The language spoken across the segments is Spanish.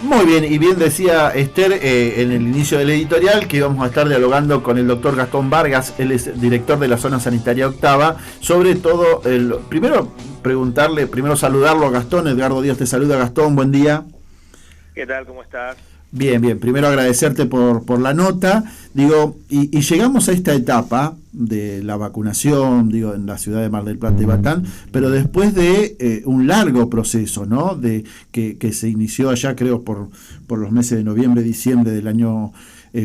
Muy bien, y bien decía Esther en el inicio del editorial que íbamos a estar dialogando con el doctor Gastón Vargas, él es director de la zona sanitaria octava, sobre todo, primero saludarlo a Gastón. Edgardo Díaz te saluda. Gastón, buen día. ¿Qué tal? ¿Cómo estás? Bien, bien, primero agradecerte por la nota, digo, y llegamos a esta etapa de la vacunación, digo, en la ciudad de Mar del Plata y Batán, pero después de un largo proceso, ¿no? De que se inició allá, creo, por los meses de noviembre, diciembre del año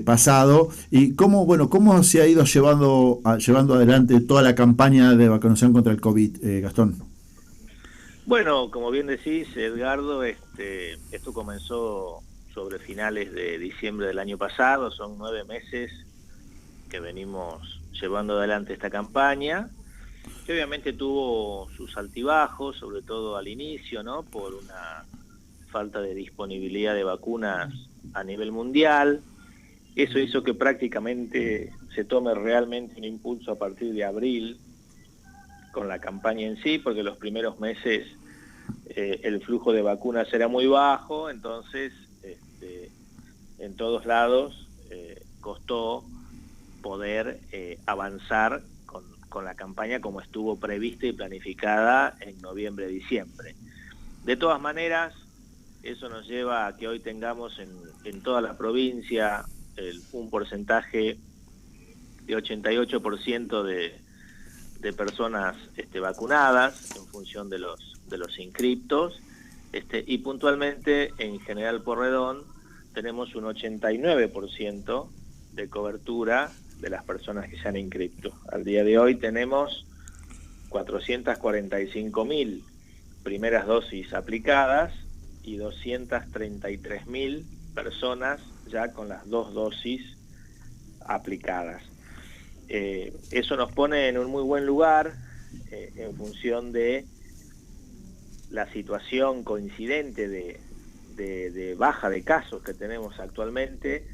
pasado, y cómo se ha ido llevando adelante toda la campaña de vacunación contra el COVID, Gastón. Bueno, como bien decís, Edgardo, esto comenzó sobre finales de diciembre del año pasado, son 9 meses que venimos llevando adelante esta campaña, que obviamente tuvo sus altibajos, sobre todo al inicio, ¿no? Por una falta de disponibilidad de vacunas a nivel mundial. Eso hizo que prácticamente se tome realmente un impulso a partir de abril con la campaña en sí, porque los primeros meses el flujo de vacunas era muy bajo, entonces en todos lados costó poder avanzar con la campaña como estuvo prevista y planificada en noviembre-diciembre. De todas maneras, eso nos lleva a que hoy tengamos en toda la provincia un porcentaje de 88% de personas vacunadas en función de los inscriptos, y puntualmente en General Porredón tenemos un 89% de cobertura de las personas que se han inscrito. Al día de hoy tenemos 445.000 primeras dosis aplicadas y 233.000 personas ya con las 2 dosis aplicadas. Eso nos pone en un muy buen lugar en función de la situación coincidente de baja de casos que tenemos actualmente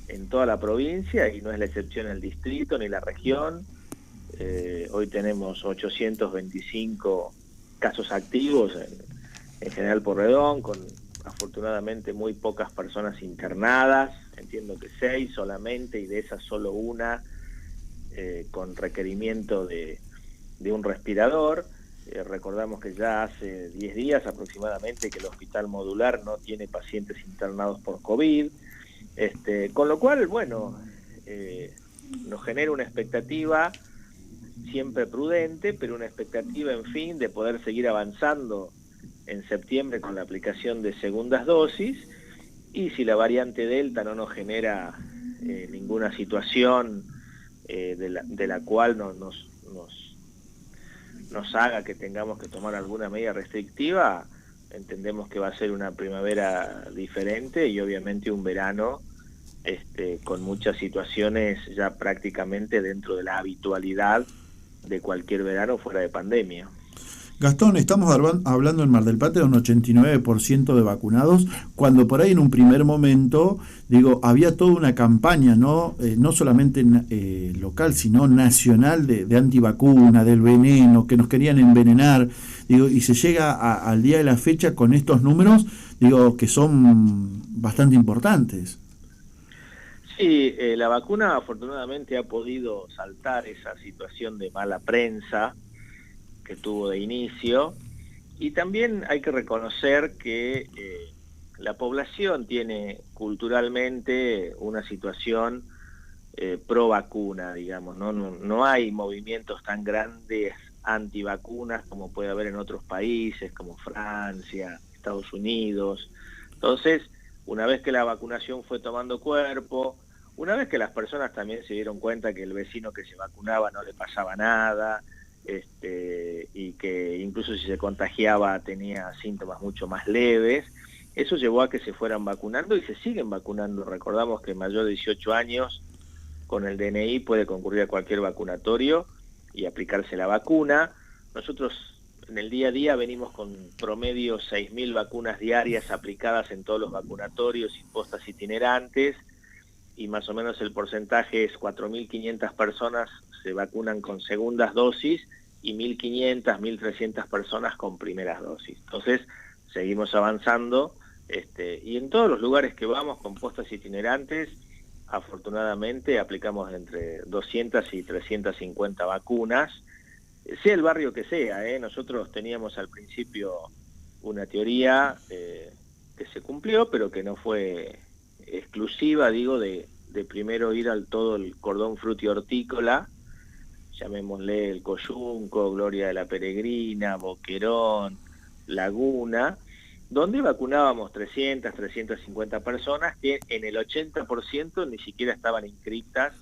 en toda la provincia, y no es la excepción el distrito ni la región. Hoy tenemos 825 casos activos en General Porredón, con afortunadamente muy pocas personas internadas, entiendo que 6 solamente, y de esas solo una con requerimiento de un respirador. Recordamos que ya hace 10 días aproximadamente que el hospital modular no tiene pacientes internados por COVID, con lo cual, bueno, nos genera una expectativa siempre prudente, pero una expectativa, en fin, de poder seguir avanzando en septiembre con la aplicación de segundas dosis, y si la variante Delta no nos genera ninguna situación de la cual nos haga que tengamos que tomar alguna medida restrictiva, entendemos que va a ser una primavera diferente y obviamente un verano con muchas situaciones ya prácticamente dentro de la habitualidad de cualquier verano fuera de pandemia. Gastón, estamos hablando en Mar del Plata de un 89% de vacunados, cuando por ahí en un primer momento, digo, había toda una campaña, ¿no? No solamente local, sino nacional de antivacuna, del veneno, que nos querían envenenar, digo, y se llega al día de la fecha con estos números, digo, que son bastante importantes. Sí, la vacuna afortunadamente ha podido saltar esa situación de mala prensa que tuvo de inicio, y también hay que reconocer que la población tiene culturalmente una situación pro vacuna, digamos, ¿no? No hay movimientos tan grandes antivacunas como puede haber en otros países como Francia, Estados Unidos. Entonces, una vez que la vacunación fue tomando cuerpo, una vez que las personas también se dieron cuenta que el vecino que se vacunaba no le pasaba nada, y que incluso si se contagiaba tenía síntomas mucho más leves, eso llevó a que se fueran vacunando y se siguen vacunando. Recordamos que mayor de 18 años con el DNI puede concurrir a cualquier vacunatorio y aplicarse la vacuna. Nosotros en el día a día venimos con promedio 6.000 vacunas diarias aplicadas en todos los vacunatorios y postas itinerantes, y más o menos el porcentaje es 4.500 personas se vacunan con segundas dosis y 1.500, 1.300 personas con primeras dosis. Entonces, seguimos avanzando Y en todos los lugares que vamos con postas itinerantes, afortunadamente aplicamos entre 200 y 350 vacunas, sea el barrio que sea, ¿eh? Nosotros teníamos al principio una teoría que se cumplió, pero que no fue exclusiva, digo, de primero ir al todo el cordón frutihortícola, llamémosle el Coyunco, Gloria de la Peregrina, Boquerón, Laguna, donde vacunábamos 300, 350 personas que en el 80% ni siquiera estaban inscritas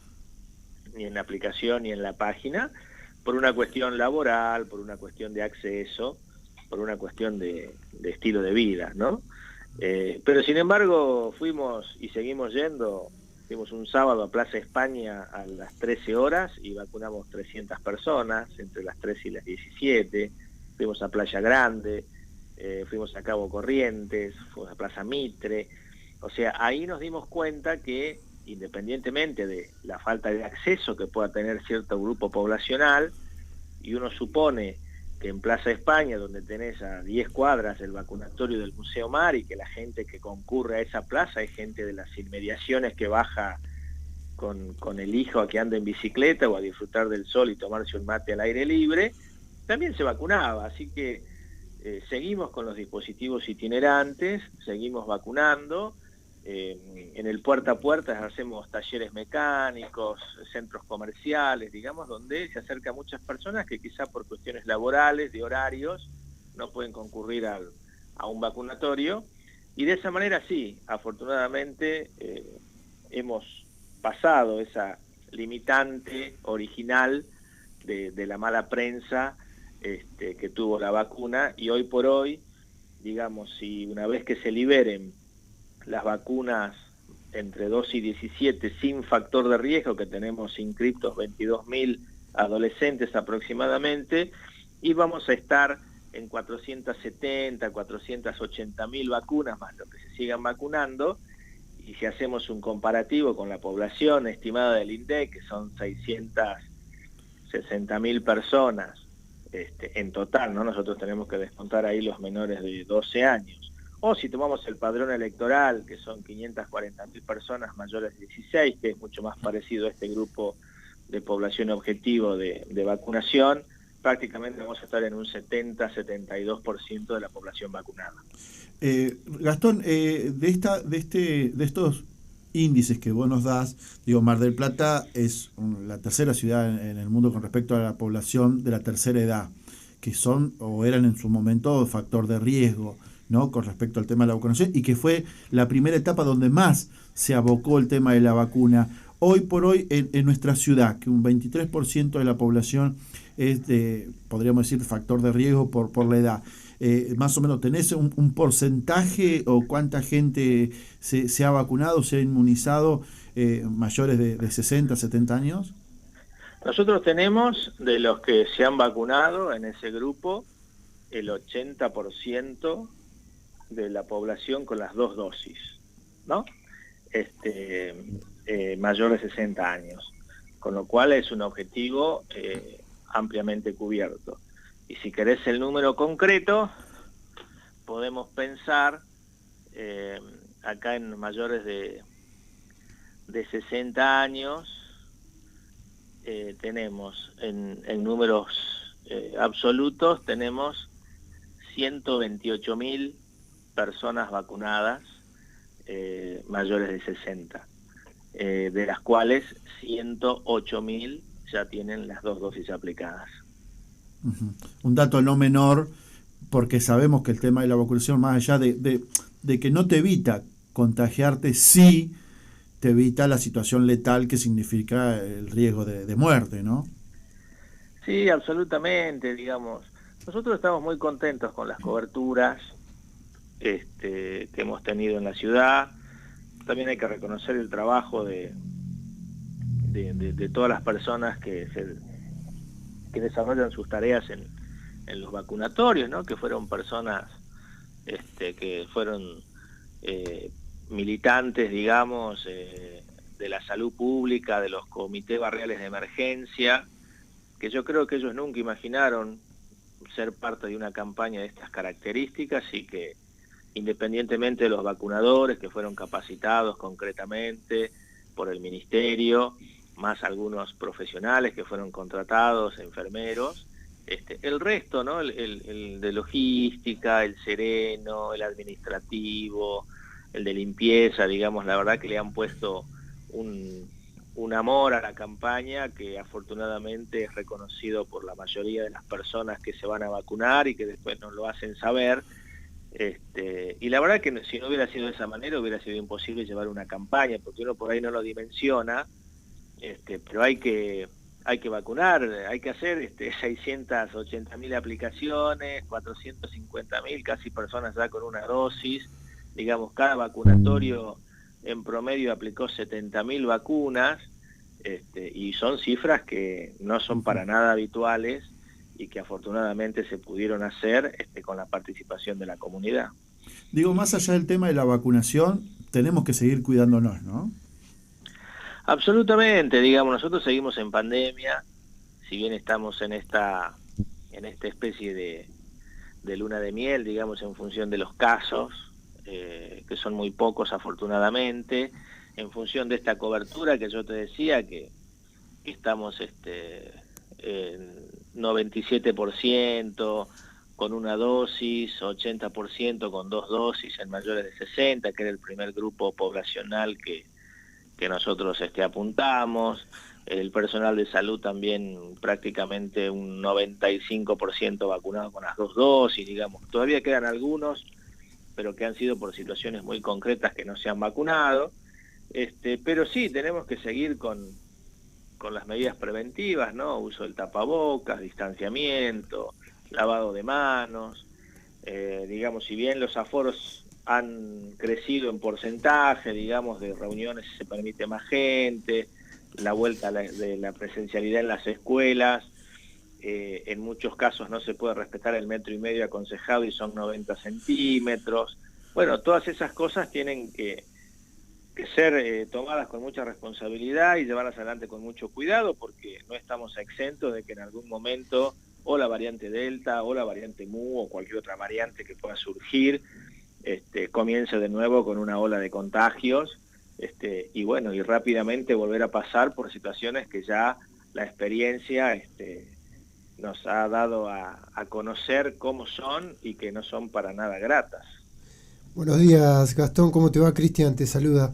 ni en la aplicación ni en la página, por una cuestión laboral, por una cuestión de acceso, por una cuestión de estilo de vida, ¿no? Pero sin embargo fuimos y seguimos yendo. Fuimos un sábado a Plaza España a las 13 horas y vacunamos 300 personas entre las 13 y las 17. Fuimos a Playa Grande, fuimos a Cabo Corrientes, fuimos a Plaza Mitre. O sea, ahí nos dimos cuenta que, independientemente de la falta de acceso que pueda tener cierto grupo poblacional, y uno supone que en Plaza España, donde tenés a 10 cuadras el vacunatorio del Museo Mar, y que la gente que concurre a esa plaza es gente de las inmediaciones que baja con el hijo a que anda en bicicleta o a disfrutar del sol y tomarse un mate al aire libre, también se vacunaba. Así que seguimos con los dispositivos itinerantes, seguimos vacunando. En el puerta a puerta hacemos talleres mecánicos, centros comerciales, digamos, donde se acercan muchas personas que quizá por cuestiones laborales, de horarios, no pueden concurrir a un vacunatorio. Y de esa manera sí, afortunadamente hemos pasado esa limitante original de la mala prensa que tuvo la vacuna, y hoy por hoy, digamos, si una vez que se liberen las vacunas entre 2 y 17 sin factor de riesgo, que tenemos inscriptos 22.000 adolescentes aproximadamente, y vamos a estar en 470, 480.000 vacunas más lo que se sigan vacunando. Y si hacemos un comparativo con la población estimada del INDEC, que son 660.000 personas en total, ¿no? Nosotros tenemos que descontar ahí los menores de 12 años. O si tomamos el padrón electoral, que son 540.000 personas mayores de 16, que es mucho más parecido a este grupo de población objetivo de vacunación, prácticamente vamos a estar en un 70-72% de la población vacunada. Gastón, de estos índices que vos nos das, digo, Mar del Plata es la tercera ciudad en el mundo con respecto a la población de la tercera edad, que son o eran en su momento factor de riesgo, ¿no?, con respecto al tema de la vacunación, y que fue la primera etapa donde más se abocó el tema de la vacuna. Hoy por hoy en nuestra ciudad, que un 23% de la población es podríamos decir, factor de riesgo por la edad. Más o menos, ¿tenés un porcentaje o cuánta gente se ha vacunado, se ha inmunizado, mayores de 60, 70 años? Nosotros tenemos, de los que se han vacunado en ese grupo, el 80% de la población con las 2 dosis, ¿no? Mayor de 60 años, con lo cual es un objetivo ampliamente cubierto. Y si querés el número concreto, podemos pensar acá en mayores de 60 años, tenemos en números absolutos, tenemos 128.000 personas vacunadas mayores de 60, de las cuales 108.000 ya tienen las 2 dosis aplicadas. Un dato no menor, porque sabemos que el tema de la vacunación, más allá de que no te evita contagiarte, sí te evita la situación letal que significa el riesgo de muerte, ¿no? Sí, absolutamente, digamos. Nosotros estamos muy contentos con las coberturas que hemos tenido en la ciudad. También hay que reconocer el trabajo de todas las personas que desarrollan sus tareas en los vacunatorios, ¿no? Que fueron personas que fueron militantes, digamos, de la salud pública, de los comités barriales de emergencia, que yo creo que ellos nunca imaginaron ser parte de una campaña de estas características, y que independientemente de los vacunadores que fueron capacitados concretamente por el ministerio, más algunos profesionales que fueron contratados, enfermeros, el resto, ¿no? El de logística, el sereno, el administrativo, el de limpieza, digamos, la verdad que le han puesto un amor a la campaña que afortunadamente es reconocido por la mayoría de las personas que se van a vacunar y que después nos lo hacen saber. Y la verdad que si no hubiera sido de esa manera hubiera sido imposible llevar una campaña, porque uno por ahí no lo dimensiona, pero hay que vacunar, hay que hacer 680.000 aplicaciones, 450.000 casi personas ya con una dosis, digamos, cada vacunatorio en promedio aplicó 70.000 vacunas, y son cifras que no son para nada habituales y que afortunadamente se pudieron hacer con la participación de la comunidad. Digo, más allá del tema de la vacunación, tenemos que seguir cuidándonos, ¿no? Absolutamente, digamos, nosotros seguimos en pandemia, si bien estamos en esta especie de luna de miel, digamos, en función de los casos, que son muy pocos afortunadamente, en función de esta cobertura que yo te decía, que estamos en 97% con una dosis, 80% con 2 dosis en mayores de 60, que era el primer grupo poblacional que nosotros apuntamos. El personal de salud también prácticamente un 95% vacunado con las 2 dosis, digamos. Todavía quedan algunos, pero que han sido por situaciones muy concretas que no se han vacunado. Pero sí, tenemos que seguir con las medidas preventivas, ¿no? Uso del tapabocas, distanciamiento, lavado de manos. Digamos, si bien los aforos han crecido en porcentaje, digamos, de reuniones se permite más gente, la vuelta de la presencialidad en las escuelas, en muchos casos no se puede respetar el 1,5 metros aconsejado y son 90 centímetros. Bueno, todas esas cosas tienen que ser tomadas con mucha responsabilidad y llevarlas adelante con mucho cuidado, porque no estamos exentos de que en algún momento o la variante Delta o la variante Mu o cualquier otra variante que pueda surgir comience de nuevo con una ola de contagios, y bueno, y rápidamente volver a pasar por situaciones que ya la experiencia nos ha dado a conocer cómo son y que no son para nada gratas. Buenos días, Gastón, ¿cómo te va? Cristian te saluda.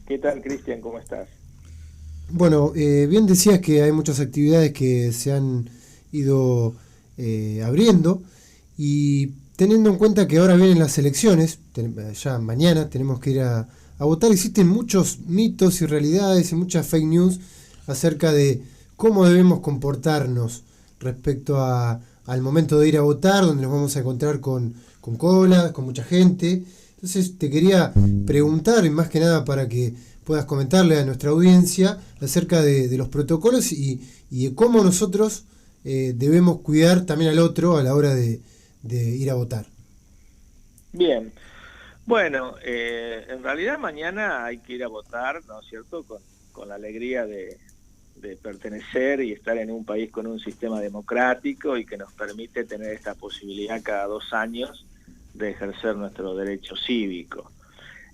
¿Qué tal, Cristian? ¿Cómo estás? Bueno, bien decías que hay muchas actividades que se han ido abriendo, y teniendo en cuenta que ahora vienen las elecciones, ya mañana tenemos que ir a votar, existen muchos mitos y realidades y muchas fake news acerca de cómo debemos comportarnos respecto al momento de ir a votar, donde nos vamos a encontrar con colas, con mucha gente. Entonces te quería preguntar, y más que nada para que puedas comentarle a nuestra audiencia acerca de los protocolos y de cómo nosotros debemos cuidar también al otro a la hora de ir a votar. Bien, bueno, en realidad mañana hay que ir a votar, ¿no es cierto?, con la alegría de pertenecer y estar en un país con un sistema democrático y que nos permite tener esta posibilidad cada 2 años de ejercer nuestro derecho cívico.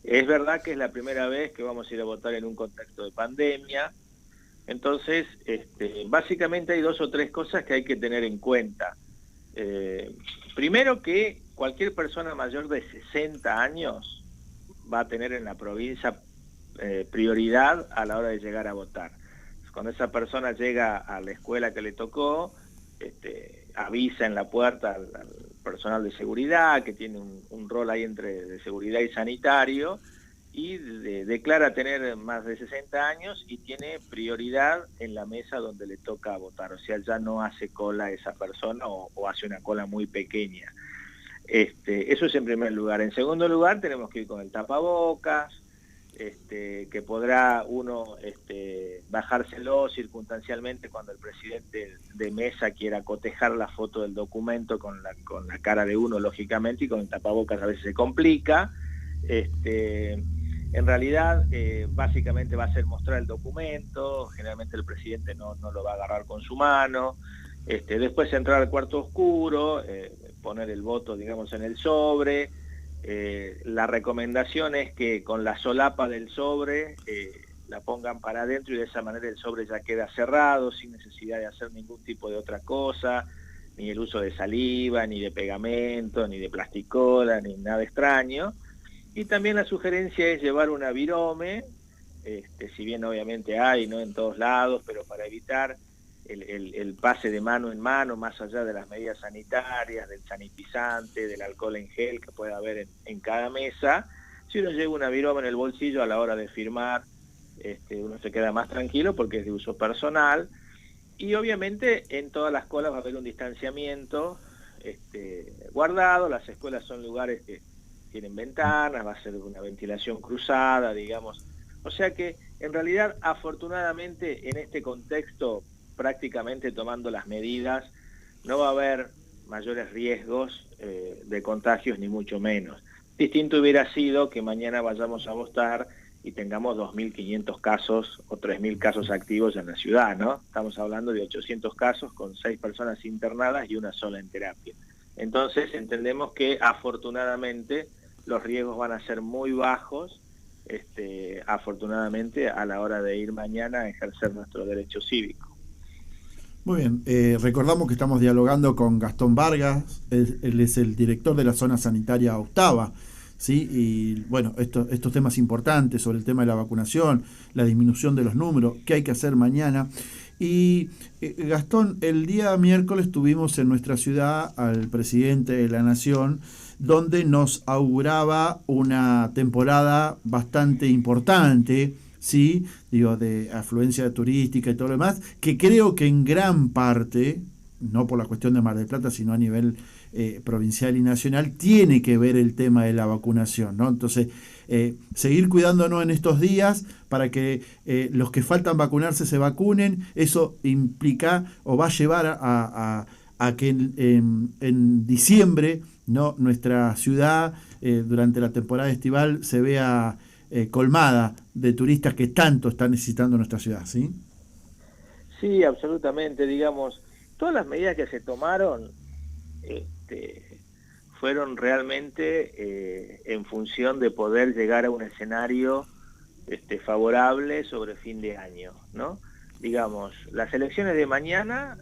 Es verdad que es la primera vez que vamos a ir a votar en un contexto de pandemia, entonces básicamente hay 2 o 3 cosas que hay que tener en cuenta. Primero, que cualquier persona mayor de 60 años va a tener en la provincia prioridad a la hora de llegar a votar. Cuando esa persona llega a la escuela que le tocó, avisa en la puerta al personal de seguridad, que tiene un rol ahí entre de seguridad y sanitario, y declara tener más de 60 años y tiene prioridad en la mesa donde le toca votar. O sea, ya no hace cola esa persona o hace una cola muy pequeña. Eso es en primer lugar. En segundo lugar, tenemos que ir con el tapabocas, que podrá uno bajárselo circunstancialmente cuando el presidente de mesa quiera cotejar la foto del documento con la cara de uno, lógicamente, y con el tapabocas a veces se complica. En realidad, básicamente va a ser mostrar el documento, generalmente el presidente no lo va a agarrar con su mano. Después entrar al cuarto oscuro, poner el voto, digamos, en el sobre, La recomendación es que con la solapa del sobre la pongan para adentro y de esa manera el sobre ya queda cerrado, sin necesidad de hacer ningún tipo de otra cosa, ni el uso de saliva, ni de pegamento, ni de plasticola, ni nada extraño. Y también la sugerencia es llevar una virome, si bien obviamente hay, no en todos lados, pero para evitar el pase de mano en mano, más allá de las medidas sanitarias, del sanitizante, del alcohol en gel que pueda haber en cada mesa, si uno lleva una virome en el bolsillo a la hora de firmar, uno se queda más tranquilo porque es de uso personal. Y obviamente en todas las colas va a haber un distanciamiento guardado. Las escuelas son lugares que tienen ventanas, va a ser una ventilación cruzada, digamos. O sea que en realidad, afortunadamente, en este contexto, prácticamente tomando las medidas, no va a haber mayores riesgos de contagios, ni mucho menos. Distinto hubiera sido que mañana vayamos a votar y tengamos 2.500 casos o 3.000 casos activos en la ciudad, ¿no? Estamos hablando de 800 casos con 6 personas internadas y una sola en terapia. Entonces entendemos que afortunadamente los riesgos van a ser muy bajos, afortunadamente a la hora de ir mañana a ejercer nuestro derecho cívico. Muy bien, recordamos que estamos dialogando con Gastón Vargas, él es el director de la zona sanitaria octava, ¿sí? Y bueno, estos temas importantes sobre el tema de la vacunación, la disminución de los números, qué hay que hacer mañana. Y Gastón, el día miércoles tuvimos en nuestra ciudad al presidente de la Nación, donde nos auguraba una temporada bastante importante, ¿sí? Digo, de afluencia turística y todo lo demás, que creo que en gran parte, no por la cuestión de Mar del Plata, sino a nivel provincial y nacional, tiene que ver el tema de la vacunación, ¿no? Entonces, seguir cuidándonos en estos días para que los que faltan vacunarse se vacunen. Eso implica o va a llevar a que en diciembre, ¿no?, nuestra ciudad durante la temporada estival se vea colmada de turistas que tanto están necesitando nuestra ciudad, ¿sí? Sí, absolutamente. Digamos, todas las medidas que se tomaron fueron realmente en función de poder llegar a un escenario favorable sobre fin de año, ¿no? Digamos, las elecciones de mañana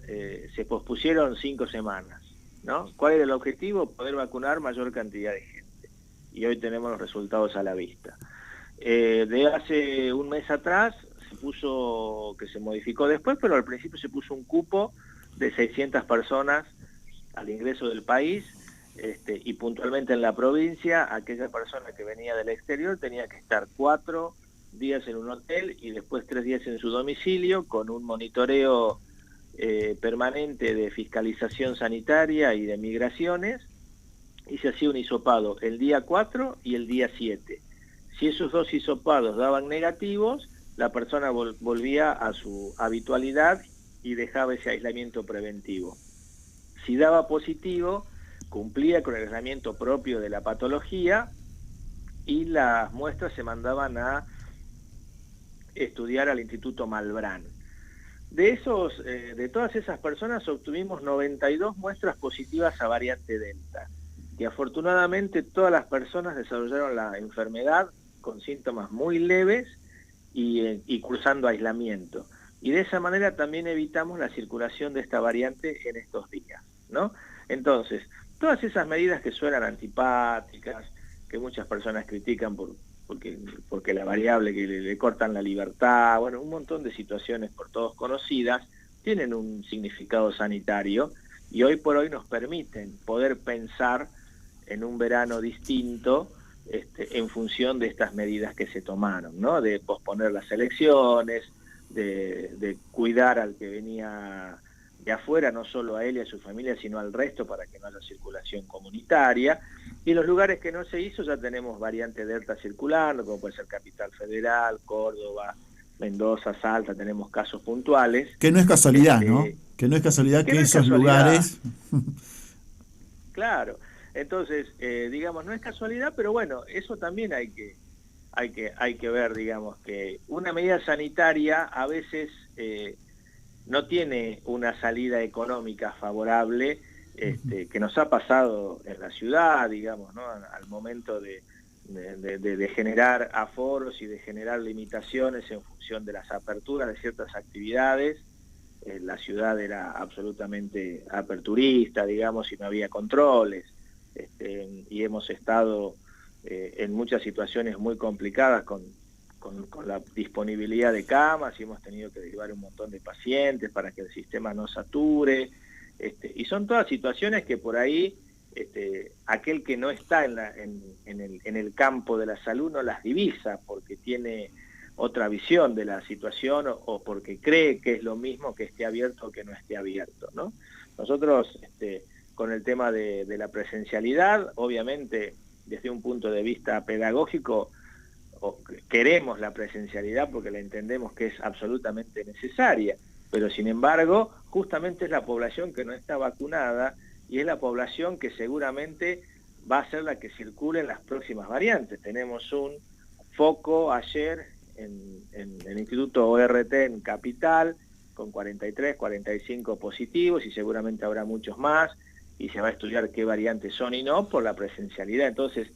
se pospusieron 5 semanas, ¿no? ¿Cuál era el objetivo? Poder vacunar mayor cantidad de gente. Y hoy tenemos los resultados a la vista. De hace un mes atrás se puso, que se modificó después, pero al principio se puso un cupo de 600 personas al ingreso del país, y puntualmente en la provincia, aquella persona que venía del exterior tenía que estar 4 días en un hotel y después 3 días en su domicilio, con un monitoreo permanente de fiscalización sanitaria y de migraciones, y se hacía un hisopado el día 4 y el día 7. Si esos 2 hisopados daban negativos, la persona volvía a su habitualidad y dejaba ese aislamiento preventivo. Si daba positivo, cumplía con el aislamiento propio de la patología y las muestras se mandaban a estudiar al Instituto Malbrán. De todas esas personas obtuvimos 92 muestras positivas a variante Delta, y afortunadamente todas las personas desarrollaron la enfermedad con síntomas muy leves y cursando aislamiento. Y de esa manera también evitamos la circulación de esta variante en estos días, ¿no? Entonces, todas esas medidas que suenan antipáticas, que muchas personas critican porque la variable que le cortan la libertad, bueno, un montón de situaciones por todos conocidas, tienen un significado sanitario y hoy por hoy nos permiten poder pensar en un verano distinto en función de estas medidas que se tomaron, ¿no? De posponer las elecciones, de cuidar al que venía de afuera, no solo a él y a su familia, sino al resto para que no haya circulación comunitaria. Y en los lugares que no se hizo ya tenemos variante Delta circulando, como puede ser Capital Federal, Córdoba, Mendoza, Salta, tenemos casos puntuales. Que no es casualidad, ¿no? Que no es casualidad que esos lugares... Claro, entonces, digamos, no es casualidad, pero bueno, eso también hay que ver, digamos, que una medida sanitaria a veces no tiene una salida económica favorable que nos ha pasado en la ciudad, digamos, ¿no? Al momento de generar aforos y de generar limitaciones en función de las aperturas de ciertas actividades. La ciudad era absolutamente aperturista, digamos, y no había controles, y hemos estado en muchas situaciones muy complicadas con la disponibilidad de camas, y hemos tenido que derivar un montón de pacientes para que el sistema no sature, y son todas situaciones que por ahí aquel que no está en el campo de la salud no las divisa, porque tiene otra visión de la situación o porque cree que es lo mismo que esté abierto o que no esté abierto, ¿no? Nosotros, con el tema de la presencialidad, obviamente, desde un punto de vista pedagógico, queremos la presencialidad porque la entendemos que es absolutamente necesaria, pero sin embargo, justamente es la población que no está vacunada y es la población que seguramente va a ser la que circule en las próximas variantes. Tenemos un foco ayer en el Instituto ORT en Capital, con 43, 45 positivos, y seguramente habrá muchos más, y se va a estudiar qué variantes son y no por la presencialidad. Entonces,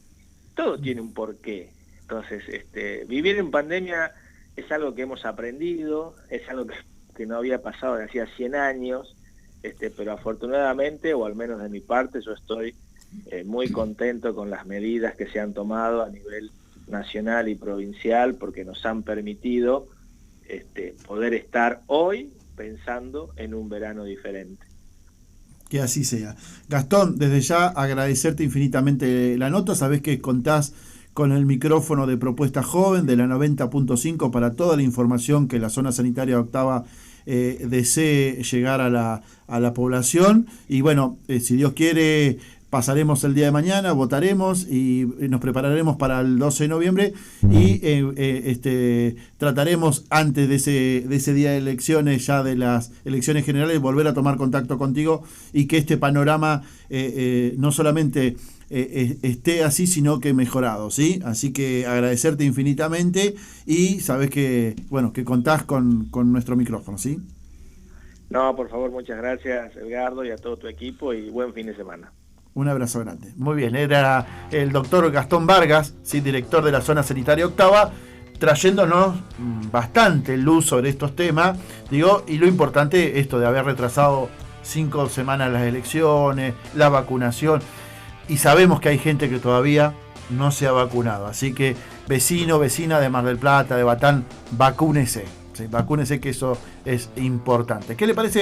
todo tiene un porqué. Entonces, vivir en pandemia es algo que hemos aprendido, es algo que no había pasado de hacía 100 años, pero afortunadamente, o al menos de mi parte, yo estoy muy contento con las medidas que se han tomado a nivel nacional y provincial, porque nos han permitido poder estar hoy pensando en un verano diferente. Que así sea. Gastón, desde ya agradecerte infinitamente la nota. Sabés que contás con el micrófono de Propuesta Joven de la 90.5 para toda la información que la zona sanitaria octava desee llegar a la población. Y bueno, si Dios quiere, pasaremos el día de mañana, votaremos y nos prepararemos para el 12 de noviembre y trataremos antes de ese día de elecciones, ya de las elecciones generales, volver a tomar contacto contigo y que este panorama no solamente esté así, sino que mejorado, ¿sí? Así que agradecerte infinitamente y sabes que, bueno, que contás con nuestro micrófono, ¿sí? No, por favor, muchas gracias, Edgardo, y a todo tu equipo, y buen fin de semana. Un abrazo grande. Muy bien, era el doctor Gastón Vargas, ¿sí? Director de la zona sanitaria octava, trayéndonos bastante luz sobre estos temas, digo, y lo importante, esto de haber retrasado 5 semanas las elecciones, la vacunación, y sabemos que hay gente que todavía no se ha vacunado, así que vecino, vecina de Mar del Plata, de Batán, vacúnese, ¿sí? Vacúnese, que eso es importante. ¿Qué le parece?